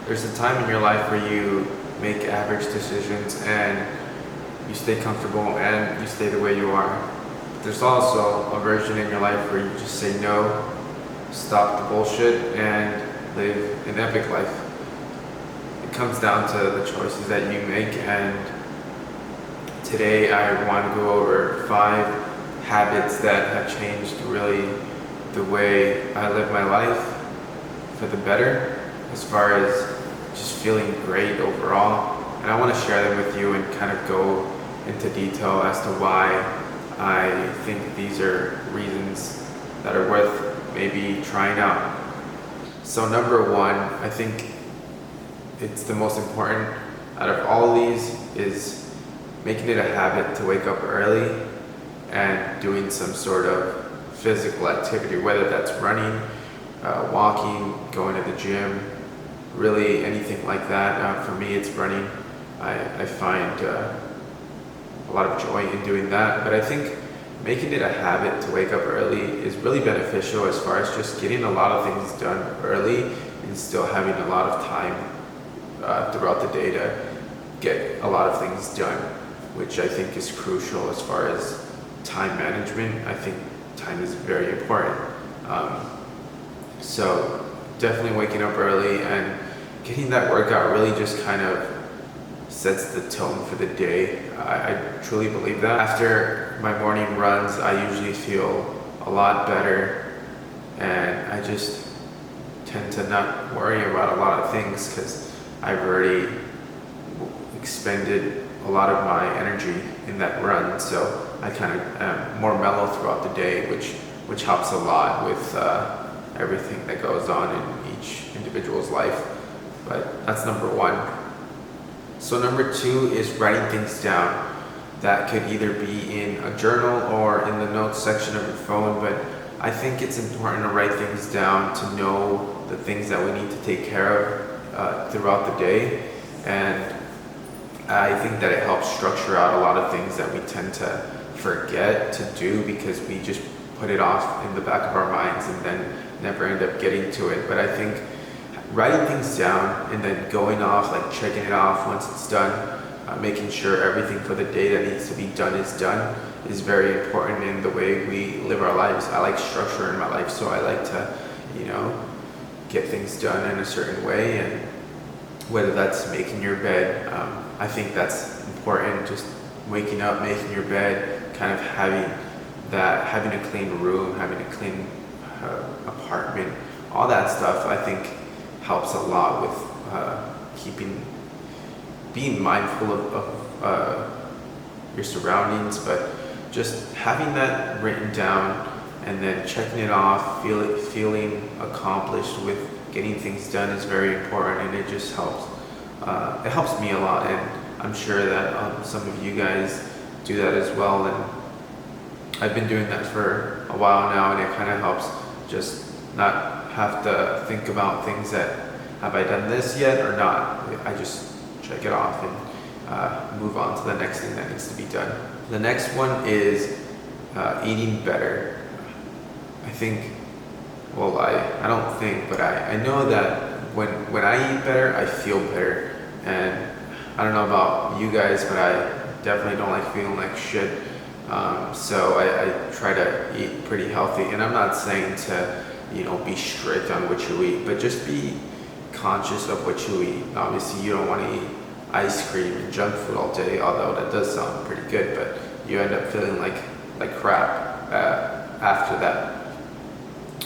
There's a time in your life where you make average decisions and you stay comfortable and you stay the way you are. There's also a version in your life where you just say no, stop the bullshit, and live an epic life. It comes down to the choices that you make, and today I want to go over 5 habits that have changed really the way I live my life for the better, as far as just feeling great overall. And I want to share them with you and kind of go into detail as to why I think these are reasons that are worth maybe trying out. So number one, I think it's the most important out of all these, is making it a habit to wake up early and doing some sort of physical activity, whether that's running, walking, going to the gym, really anything like that. For me, it's running. I find a lot of joy in doing that, but I think making it a habit to wake up early is really beneficial as far as just getting a lot of things done early and still having a lot of time throughout the day to get a lot of things done, which I think is crucial as far as time management. I think time is very important. So definitely waking up early and getting that workout really just kind of sets the tone for the day. I truly believe that. After my morning runs, I usually feel a lot better, and I just tend to not worry about a lot of things because I've already expended a lot of my energy in that run. So I kind of am more mellow throughout the day, which helps a lot with everything that goes on in each individual's life. But that's number one. So number two is writing things down. That could either be in a journal or in the notes section of your phone, but I think it's important to write things down to know the things that we need to take care of throughout the day. And I think that it helps structure out a lot of things that we tend to forget to do because we just put it off in the back of our minds and then never end up getting to it. But I think writing things down and then going off, like checking it off once it's done, making sure everything for the day that needs to be done is very important in the way we live our lives. I like structure in my life, so I like to, get things done in a certain way. And whether that's making your bed, I think that's important. Just waking up, making your bed, kind of having a clean room, having a clean apartment, all that stuff, I think helps a lot with being mindful of your surroundings, but just having that written down and then checking it off, feeling accomplished with getting things done is very important, and it just helps. It helps me a lot, and I'm sure that some of you guys do that as well. And I've been doing that for a while now, and it kind of helps just not have to think about things that, have I done this yet or not? I just check it off and move on to the next thing that needs to be done. The next one is eating better. I think, well, I don't think, but I know that when I eat better, I feel better. And I don't know about you guys, but I definitely don't like feeling like shit. So I try to eat pretty healthy, and I'm not saying to be strict on what you eat, but just be conscious of what you eat. Obviously, you don't want to eat ice cream and junk food all day, although that does sound pretty good, but you end up feeling like crap after that.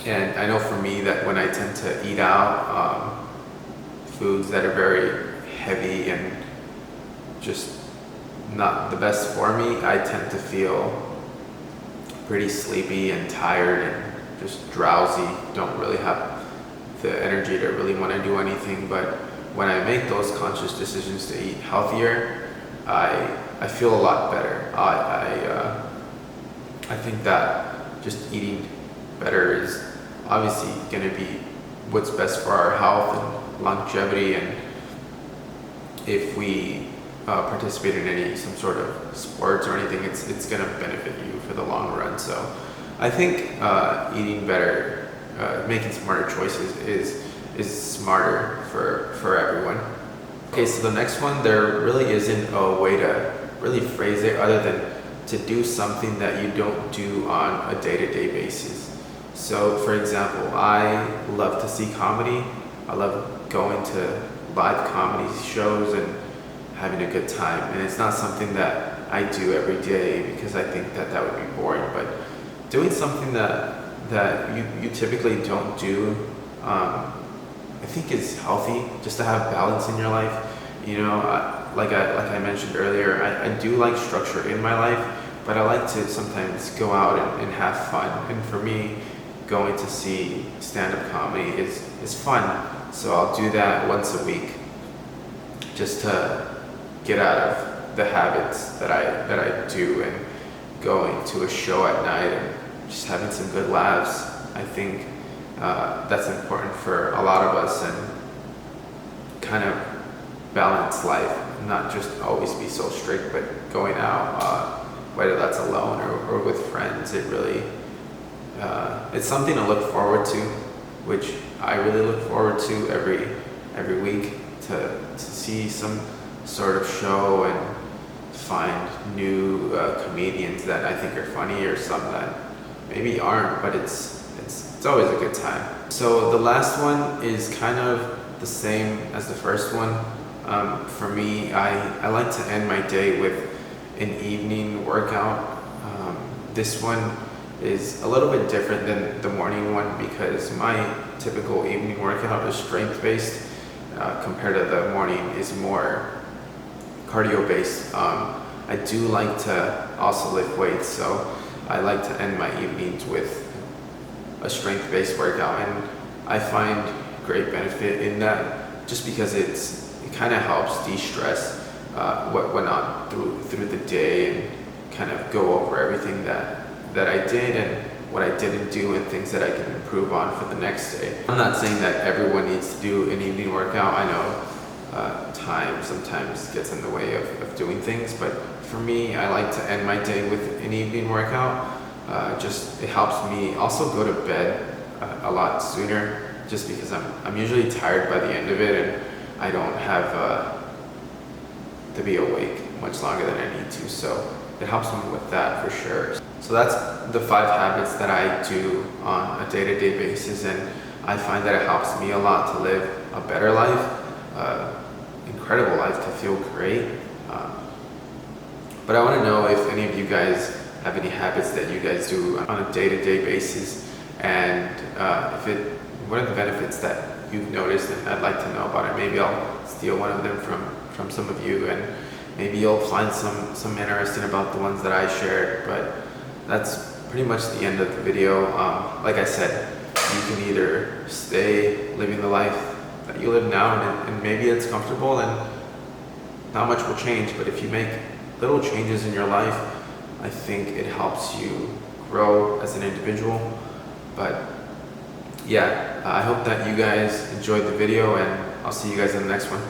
And I know for me that when I tend to eat out foods that are very heavy and just not the best for me, I tend to feel pretty sleepy and tired and just drowsy, don't really have the energy to really want to do anything. But when I make those conscious decisions to eat healthier, I feel a lot better. I think that just eating better is obviously going to be what's best for our health and longevity, and if we participate in some sort of sports or anything, it's going to benefit you for the long run. So I think making smarter choices is smarter for everyone. Okay, so the next one, there really isn't a way to really phrase it other than to do something that you don't do on a day-to-day basis. So for example, I love to see comedy. I love going to live comedy shows and having a good time. And it's not something that I do every day because I think that that would be boring. But doing something that you typically don't do, I think is healthy, just to have balance in your life. You know, like I mentioned earlier, I do like structure in my life, but I like to sometimes go out and have fun. And for me, going to see stand-up comedy is fun. So I'll do that once a week, just to get out of the habits that I do, and going to a show at night and just having some good laughs. I think that's important for a lot of us, and kind of balance life, not just always be so strict, but going out, whether that's alone or with friends. It really, it's something to look forward to, which I really look forward to every week, to see some sort of show and find new comedians that I think are funny, or some that maybe aren't, but it's always a good time. So the last one is kind of the same as the first one. For me, I like to end my day with an evening workout. This one is a little bit different than the morning one because my typical evening workout is strength-based, compared to the morning is more cardio-based. I do like to also lift weights, so I like to end my evenings with a strength-based workout, and I find great benefit in that, just because it kind of helps de-stress what went on through the day, and kind of go over everything that I did and what I didn't do, and things that I can improve on for the next day. I'm not saying that everyone needs to do an evening workout. I know time sometimes gets in the way of doing things, but for me, I like to end my day with an evening workout. Just it helps me also go to bed a lot sooner, just because I'm usually tired by the end of it, and I don't have to be awake much longer than I need to. So it helps me with that for sure. So that's the 5 habits that I do on a day-to-day basis, and I find that it helps me a lot to live a better life, incredible life, to feel great. But I want to know if any of you guys have any habits that you guys do on a day-to-day basis, and what are the benefits that you've noticed, and I'd like to know about it. Maybe I'll steal one of them from some of you, and maybe you'll find some interesting about the ones that I shared. But that's pretty much the end of the video. Like I said, you can either stay living the life that you live now, and maybe it's comfortable and not much will change, but if you make little changes in your life, I think it helps you grow as an individual. But yeah, I hope that you guys enjoyed the video, and I'll see you guys in the next one.